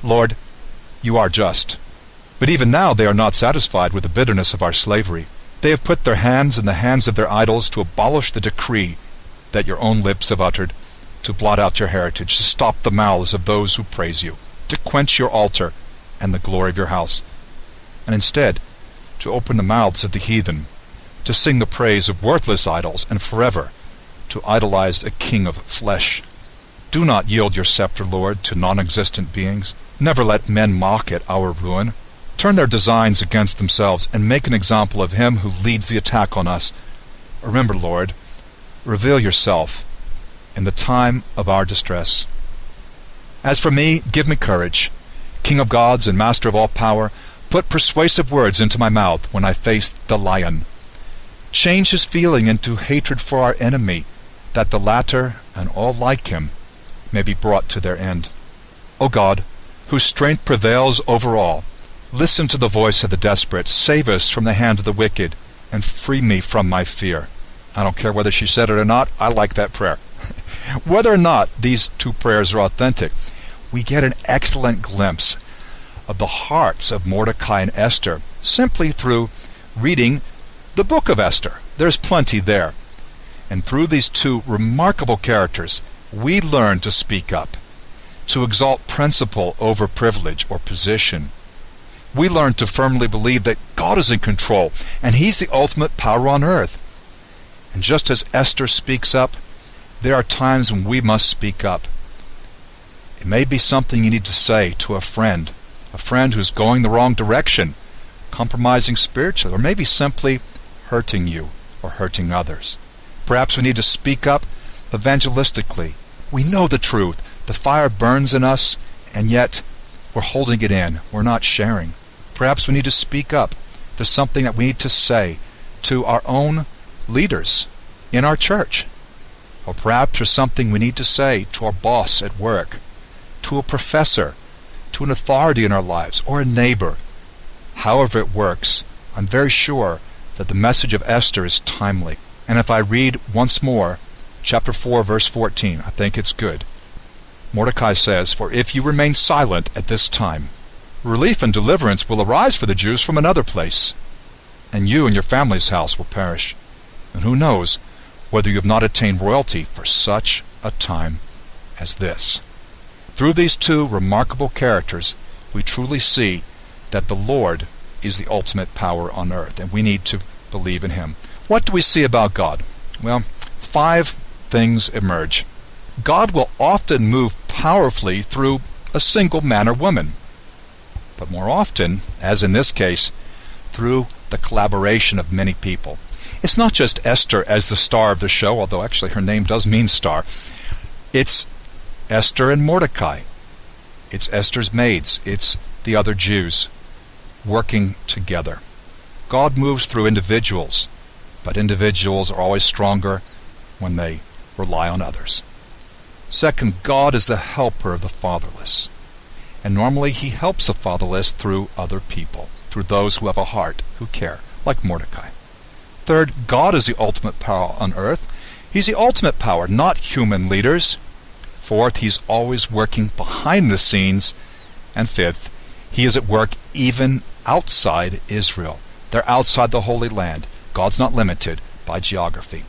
Lord, you are just. But even now they are not satisfied with the bitterness of our slavery. They have put their hands in the hands of their idols to abolish the decree that your own lips have uttered, to blot out your heritage, to stop the mouths of those who praise you, to quench your altar and the glory of your house, and instead to open the mouths of the heathen, to sing the praise of worthless idols, and forever to idolize a king of flesh. Do not yield your scepter, Lord, to non-existent beings. Never let men mock at our ruin. Turn their designs against themselves and make an example of him who leads the attack on us. Remember, Lord, reveal yourself in the time of our distress. As for me, give me courage. King of gods and master of all power, put persuasive words into my mouth when I face the lion. Change his feeling into hatred for our enemy, that the latter and all like him may be brought to their end. O God, whose strength prevails over all, listen to the voice of the desperate, save us from the hand of the wicked, and free me from my fear. I don't care whether she said it or not, I like that prayer. Whether or not these two prayers are authentic, we get an excellent glimpse of the hearts of Mordecai and Esther simply through reading the book of Esther. There's plenty there. And through these two remarkable characters, we learn to speak up, to exalt principle over privilege or position. We learn to firmly believe that God is in control, and He's the ultimate power on earth. And just as Esther speaks up, there are times when we must speak up. It may be something you need to say to a friend who's going the wrong direction, compromising spiritually, or maybe simply hurting you or hurting others. Perhaps we need to speak up evangelistically. We know the truth. The fire burns in us, and yet we're holding it in. We're not sharing. Perhaps we need to speak up. There's something that we need to say to our own leaders in our church. Or perhaps there's something we need to say to our boss at work, to a professor, to an authority in our lives, or a neighbor. However it works, I'm very sure that the message of Esther is timely. And if I read once more, chapter 4, verse 14, I think it's good. Mordecai says, "For if you remain silent at this time, relief and deliverance will arise for the Jews from another place, and you and your family's house will perish. And who knows whether you have not attained royalty for such a time as this." Through these two remarkable characters, we truly see that the Lord is the ultimate power on earth, and we need to believe in Him. What do we see about God? Well, 5 things emerge. God will often move powerfully through a single man or woman, but more often, as in this case, through the collaboration of many people. It's not just Esther as the star of the show, although actually her name does mean star. It's Esther and Mordecai. It's Esther's maids. It's the other Jews working together. God moves through individuals, but individuals are always stronger when they rely on others. Second, God is the helper of the fatherless. And normally He helps the fatherless through other people, through those who have a heart, who care, like Mordecai. Third, God is the ultimate power on earth. He's the ultimate power, not human leaders. Fourth, He's always working behind the scenes. And fifth, He is at work even outside Israel. They're outside the Holy Land. God's not limited by geography.